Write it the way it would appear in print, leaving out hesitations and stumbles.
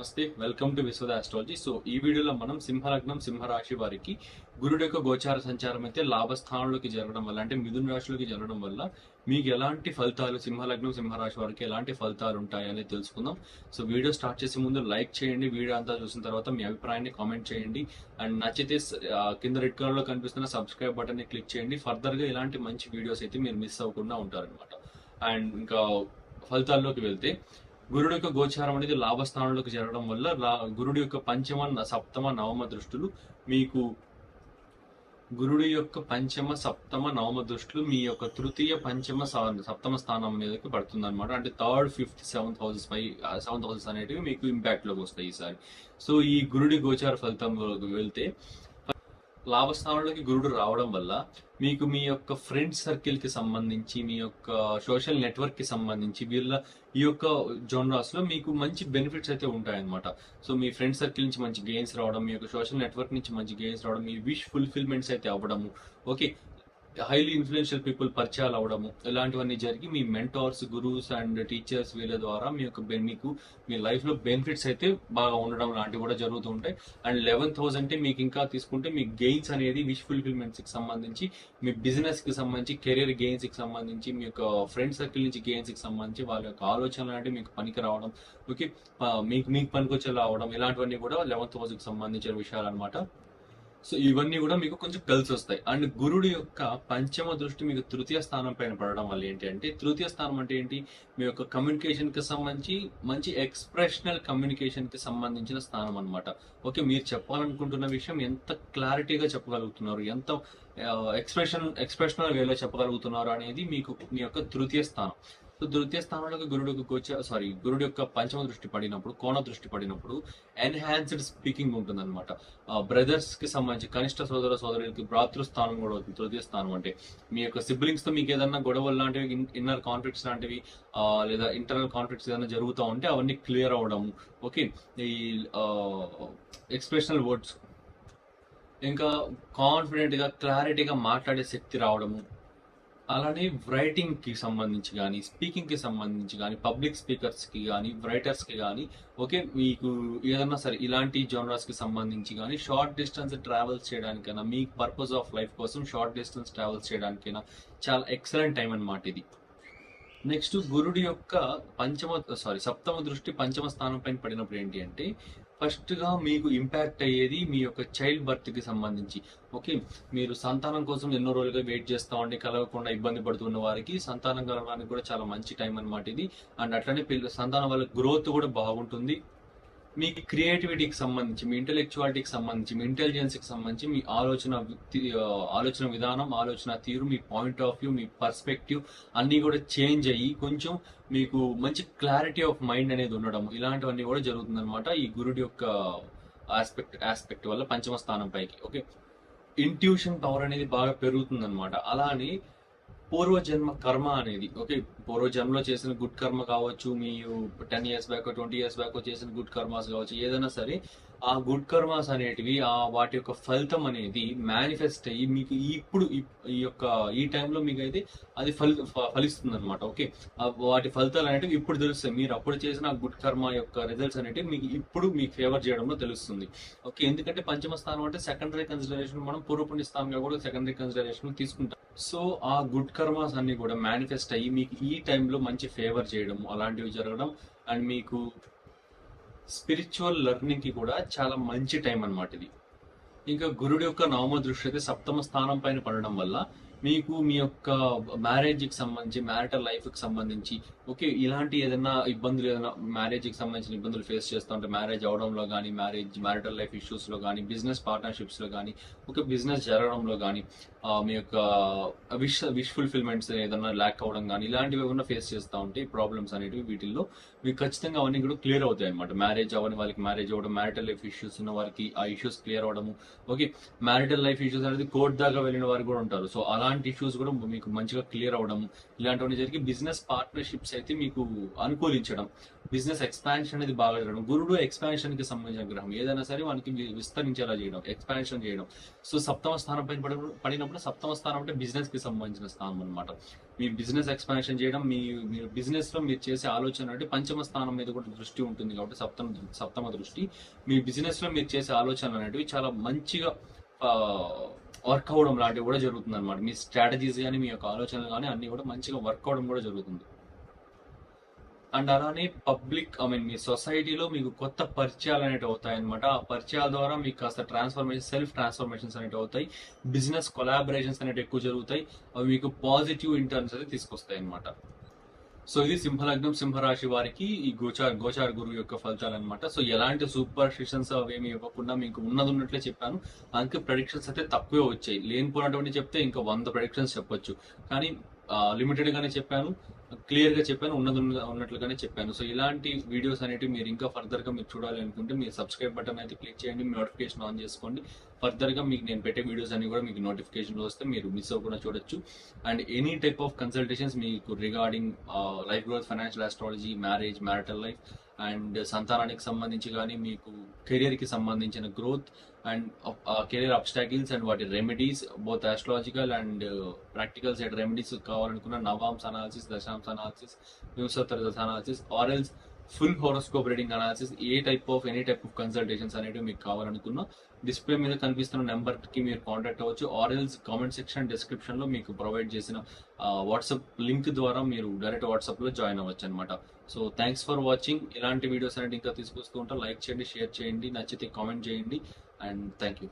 నమస్తే, welcome to Vishwada astrology. So ఈ వీడియోలో మనం సింహలగ్నం సింహరాశి వారికి గురుడు యొక్క గోచార సంచారం అయితే లాభస్థానంలోకి జరగడం వల్ల, అంటే మిథున రాశిలోకి జరగడం వల్ల మీకు ఎలాంటి ఫలితాలు, సింహలగ్నం సింహరాశి వారికి ఎలాంటి ఫలితాలు ఉంటాయి అనేది తెలుసుకుందాం. సో వీడియో స్టార్ట్ చేసే ముందు లైక్ చేయండి, వీడియో అంతా చూసిన తర్వాత మీ అభిప్రాయాన్ని కామెంట్ చేయండి. అండ్ నచ్చితే కింద రెడ్ కలర్ లో కనిపిస్తున్న సబ్స్క్రైబ్ బటన్ ని క్లిక్ చేయండి. ఫర్దర్ గా ఇలాంటి మంచి వీడియోస్ అయితే మీరు మిస్ అవ్వకుండా ఉంటారనమాట. అండ్ ఇంకా ఫలితాల్లోకి వెళ్తే, గురుడు యొక్క గోచారం అనేది లాభస్థానంలోకి జరగడం వల్ల గురుడు యొక్క పంచమ, సప్తమ, నవమ దృష్టులు మీకు గురుడు యొక్క పంచమ, సప్తమ, నవమ దృష్టిలు మీ యొక్క తృతీయ, పంచమ, సప్తమ స్థానం మీదకి పడుతుంది అనమాట. అంటే థర్డ్, ఫిఫ్త్, సెవెంత్ హౌసెస్ అనేటివి మీకు ఇంపాక్ట్ లోకి వస్తాయి ఈసారి. సో ఈ గురుడి గోచార ఫలితంలోకి వెళ్తే, లాభస్థానంలోకి గురుడు రావడం వల్ల మీకు మీ యొక్క ఫ్రెండ్ సర్కిల్ కి సంబంధించి, మీ యొక్క సోషల్ నెట్వర్క్ కి సంబంధించి ఈ యొక్క జోనరాస్ లో మీకు మంచి బెనిఫిట్స్ అయితే ఉంటాయన్నమాట. సో మీ ఫ్రెండ్ సర్కిల్ నుంచి మంచి గెయిన్స్ రావడం, మీ యొక్క సోషల్ నెట్వర్క్ నుంచి మంచి గెయిన్స్ రావడం, మీ విష్ ఫుల్ఫిల్మెంట్స్ అయితే అవ్వడము, ఓకే, హైలీ ఇన్ఫ్లుయెన్షియల్ పీపుల్ పరిచయాలు అవడము, ఇలాంటివన్నీ జరిగి మీ మెంటార్స్, గురూస్ అండ్ టీచర్స్ వీళ్ళ ద్వారా మీకు మీ లైఫ్ లో బెనిఫిట్స్ అయితే బాగా ఉండడం లాంటివి కూడా జరుగుతూ ఉంటాయి. అండ్ 11th హౌస్ అంటే మీకు ఇంకా తీసుకుంటే మీ గెయిన్స్ అనేది విష్ ఫుల్ఫిల్మెంట్స్ కి సంబంధించి, మీ బిజినెస్ కి సంబంధించి, కెరీర్ గెయిన్స్ కి సంబంధించి, మీ యొక్క ఫ్రెండ్ సర్కిల్ నుంచి గెయిన్స్ కి సంబంధించి వాళ్ళ యొక్క ఆలోచనలు అంటే మీకు పనికి రావడం, ఓకే, మీకు పనికొచ్చేలా అవడం, ఇలాంటివన్నీ కూడా 11th హౌస్ కి సంబంధించిన విషయాలు అనమాట. సో ఇవన్నీ కూడా మీకు కొంచెం కలిసి వస్తాయి. అండ్ గురుడు యొక్క పంచమ దృష్టి మీకు తృతీయ స్థానం పైన పడడం వల్ల ఏంటి అంటే, తృతీయ స్థానం అంటే ఏంటి, మీ యొక్క కమ్యూనికేషన్ కి సంబంధించి మంచి ఎక్స్ప్రెషనల్ కమ్యూనికేషన్ కి సంబంధించిన స్థానం అనమాట. ఓకే, మీరు చెప్పాలనుకుంటున్న విషయం ఎంత క్లారిటీగా చెప్పగలుగుతున్నారు, ఎంత ఎక్స్ప్రెషనల్ వేలో చెప్పగలుగుతున్నారు అనేది మీకు మీ యొక్క తృతీయ స్థానం. సో తృతీయ స్థానంలోకి గురుడు యొక్క పంచమ దృష్టి పడినప్పుడు, కోణ దృష్టి పడినప్పుడు ఎన్హాన్స్డ్ స్పీకింగ్ ఉంటుంది అనమాట. బ్రదర్స్ కి సంబంధించి కనిష్ట సోదర సోదరులకి భ్రాతృస్థానం కూడా అవుతుంది తృతీయ స్థానం అంటే. మీ యొక్క సిబ్లింగ్స్ తో మీకు ఏదన్నా గొడవలు లాంటివి, ఇన్నర్ కాన్ఫ్లిక్ట్స్ లాంటివి, లేదా ఇంటర్నల్ కాన్ఫ్లిక్ట్స్ ఏదైనా జరుగుతూ ఉంటే అవన్నీ క్లియర్ అవడం, ఓకే, ఈ ఎక్స్ప్రెషనల్ వర్డ్స్, ఇంకా కాన్ఫిడెంట్ గా క్లారిటీగా మాట్లాడే శక్తి రావడము, అలానే రైటింగ్ కి సంబంధించి కానీ, స్పీకింగ్ కి సంబంధించి కానీ, పబ్లిక్ స్పీకర్స్ కి కానీ, రైటర్స్ కి కానీ, ఓకే, మీకు ఏదన్నా సరే ఇలాంటి జోనరాస్ కి సంబంధించి కానీ, షార్ట్ డిస్టెన్స్ ట్రావెల్స్ చేయడానికైనా, మీ పర్పస్ ఆఫ్ లైఫ్ కోసం షార్ట్ డిస్టెన్స్ ట్రావెల్స్ చేయడానికైనా చాలా ఎక్సలెంట్ టైం అన్నమాట ఇది. నెక్స్ట్, గురుడి యొక్క సప్తమ దృష్టి పంచమ స్థానం పైన పడినప్పుడు ఏంటి అంటే, ఫస్ట్ గా మీకు ఇంపాక్ట్ అయ్యేది మీ యొక్క చైల్డ్ బర్త్ కి సంబంధించి. ఓకే, మీరు సంతానం కోసం ఎన్నో రోజులుగా వెయిట్ చేస్తా ఉండి కలగకుండా ఇబ్బంది పడుతున్న వారికి సంతానం కలగడానికి కూడా చాలా మంచి టైం అన్నమాట ఇది. అండ్ అట్లనే సంతానం వల్ల గ్రోత్ కూడా బాగుంటుంది. మీ క్రియేటివిటీకి సంబంధించి, మీ ఇంటెలెక్చువాలిటీకి సంబంధించి, మీ ఇంటెలిజెన్స్ కి సంబంధించి, మీ ఆలోచన విధానం, ఆలోచన తీరు, మీ పాయింట్ ఆఫ్ వ్యూ, మీ పర్స్పెక్టివ్ అన్ని కూడా చేంజ్ అయ్యి కొంచెం మీకు మంచి క్లారిటీ ఆఫ్ మైండ్ అనేది ఉండడం, ఇలాంటివన్నీ కూడా జరుగుతుంది అనమాట ఈ గురుడి యొక్క ఆస్పెక్ట్ వల్ల పంచమ స్థానం పైకి. ఓకే, ఇంట్యూషన్ పవర్ అనేది బాగా పెరుగుతుంది అనమాట. అలానే పూర్వజన్మ కర్మ అనేది, ఓకే, పూర్వజన్మలో చేసిన గుడ్ కర్మ కావచ్చు, మీరు 10 years బ్యాక్ 20 years బ్యాక్ చేసిన గుడ్ కర్మాస్ కావచ్చు, ఏదైనా సరే ఆ గుడ్ కర్మాస్ అనేటివి, వాటి యొక్క ఫలితం అనేది మేనిఫెస్ట్ అయ్యి మీకు ఈ టైంలో మీకు అయితే అది ఫలిస్తుంది అనమాట. ఓకే, వాటి ఫలితాలు అనేటివి ఇప్పుడు తెలుస్తాయి. మీరు అప్పుడు చేసిన గుడ్ కర్మ యొక్క రిజల్ట్స్ అనేటివి మీకు ఫేవర్ చేయడంలో తెలుస్తుంది. ఓకే, ఎందుకంటే పంచమ స్థానం అంటే సెకండరీ కన్సిడరేషన్, మనం పూర్వపుణ్య స్థానంగా కూడా సెకండరీ కన్సిడరేషన్ తీసుకుంటాం. సో ఆ గుడ్ కర్మాస్ అన్ని కూడా మేనిఫెస్ట్ అయ్యి మీకు ఈ టైంలో మంచి ఫేవర్ చేయడం, అలాంటివి జరగడం, అండ్ మీకు స్పిరిచువల్ లెర్నింగ్ కి కూడా చాలా మంచి టైం అన్నమాట ఇది. ఇంకా గురుడు యొక్క నవమ దృష్టి అయితే సప్తమ స్థానం పైన పడడం వల్ల మీకు మీ యొక్క మ్యారేజ్ కి సంబంధించి, మ్యారిటల్ లైఫ్ కి సంబంధించి, ఓకే, ఇలాంటి ఏదైనా ఇబ్బందులు, ఏదైనా మ్యారేజ్ కి సంబంధించిన ఇబ్బందులు ఫేస్ చేస్తూ ఉంటే, మ్యారేజ్ అవడంలో కానీ, మ్యారిటల్ లైఫ్ ఇష్యూస్ లో కానీ, బిజినెస్ పార్ట్నర్షిప్స్ లో కానీ, ఓకే, బిజినెస్ జరగడంలో కానీ, మీ యొక్క విష్ ఫుల్ఫిల్మెంట్స్ ఏదైనా ల్యాక్ అవడం కానీ, ఇలాంటివి ఏమైనా ఫేస్ చేస్తూ ఉంటే ప్రాబ్లమ్స్ అనేటివి, వీటిల్లో మీకు ఖచ్చితంగా అవన్నీ కూడా క్లియర్ అవుతాయి అనమాట. మ్యారేజ్ అవ్వని వాళ్ళకి మ్యారేజ్ అవ్వడం, మ్యారిటల్ లైఫ్ ఇష్యూస్ ఉన్న వారికి ఆ ఇష్యూస్ క్లియర్ అవడము, ఓకే, మ్యారిటల్ లైఫ్ ఇష్యూస్ అనేది కోర్ట్ దాకా వెళ్ళిన వారు కూడా ఉంటారు. సో అలాంటి అలాంటి ఇష్యూస్ కూడా మీకు మంచిగా క్లియర్ అవడం, ఇలాంటివన్నీ జరిగి బిజినెస్ పార్ట్నర్షిప్స్ అయితే మీకు అనుకూలించడం, బిజినెస్ ఎక్స్పాన్షన్ అనేది బాగా జరగడం. గురుడు ఎక్స్పాన్షన్ కి సంబంధించిన గ్రహం, ఏదైనా సరే మనకి విస్తరించేలా చేయడం, ఎక్స్పాన్షన్ చేయడం. సో సప్తమ స్థానం పైన పడినప్పుడు సప్తమ స్థానం అంటే బిజినెస్ కి సంబంధించిన స్థానం అనమాట. మీ బిజినెస్ ఎక్స్పాన్షన్ చేయడం, మీ బిజినెస్ లో మీరు చేసే ఆలోచన అంటే పంచమ స్థానం మీద కూడా దృష్టి ఉంటుంది కాబట్టి సప్తమ దృష్టి మీ బిజినెస్ లో మీరు చేసే ఆలోచనలు అనేటివి చాలా మంచిగా వర్క్ అవడం లాంటివి కూడా జరుగుతుంది అనమాట. మీ స్ట్రాటజీస్ కానీ మీ యొక్క ఆలోచనలు కానీ అన్ని కూడా మంచిగా వర్క్ అవడం కూడా జరుగుతుంది. అండ్ అలానే పబ్లిక్ మీ సొసైటీలో మీకు కొత్త పరిచయాలు అనేవి అవుతాయి అనమాట. ఆ పరిచయాల ద్వారా మీకు కాస్త సెల్ఫ్ ట్రాన్స్ఫర్మేషన్స్ అనేవి అవుతాయి. బిజినెస్ కొలాబరేషన్స్ అనేవి ఎక్కువ జరుగుతాయి. అవి మీకు పాజిటివ్ ఇంటర్న్స్ అయితే తీసుకొస్తాయి అనమాట. సో ఇది సింహలగ్నం సింహరాశి వారికి ఈ గోచార గురువు యొక్క ఫలితాలు అనమాట. సో ఎలాంటి సూపర్ స్టిషన్స్ అవేమి ఇవ్వకుండా మీకు ఉన్నట్లే చెప్పాను. అందుకే ప్రెడిక్షన్స్ అయితే తక్కువే వచ్చాయి. లేనిపోయినటువంటి చెప్తే ఇంకా 100 ప్రెడిక్షన్స్ చెప్పొచ్చు, కానీ లిమిటెడ్ గానే చెప్పాను, క్లియర్ గా చెప్పాను, ఉన్నట్లుగానే చెప్పాను. సో ఇలాంటి వీడియోస్ అనేవి మీరు ఇంకా ఫర్దర్ గా మీరు చూడాలి అనుకుంటే మీరు సబ్స్క్రైబ్ బటన్ అయితే క్లిక్ చేయండి, మీ నోటిఫికేషన్ ఆన్ చేసుకోండి. ఫర్దర్ గా మీకు నేను పెట్టే వీడియోస్ అన్ని కూడా మీకు నోటిఫికేషన్ వస్తే మీరు మిస్ అవ్వకుండా చూడొచ్చు. And any type of consultations మీకు regarding life growth, financial astrology, marriage, marital life and సంతానానికి సంబంధించి కానీ, మీకు కెరియర్ కి సంబంధించిన growth and career obstacles and వాటి remedies, both astrological and practical side remedies కావాలనుకున్న నవాంశ అనాలిసిస్, దశాంశ అనాలిసిస్, వింశోత్తర దశ analysis or else full horoscope reading analysis, any type of consultations అనేవి మీకు కావాలనుకున్నా డిస్ప్లే మీద కనిపిస్తున్న నెంబర్ కి మీరు కాంటాక్ట్ అవ్వచ్చు. Or else comment section description లో మీకు ప్రొవైడ్ చేసిన వాట్సాప్ లింక్ ద్వారా మీరు డైరెక్ట్ వాట్సాప్ లో జాయిన్ అవ్వచ్చు అనమాట. So thanks for watching. ఇలాంటి వీడియోస్ అనేవి ఇంకా తీసుకొస్తూ ఉంటా. లైక్ చేయండి, షేర్ చేయండి, నచ్చితే కామెంట్ చేయండి అండ్ థ్యాంక్ యూ.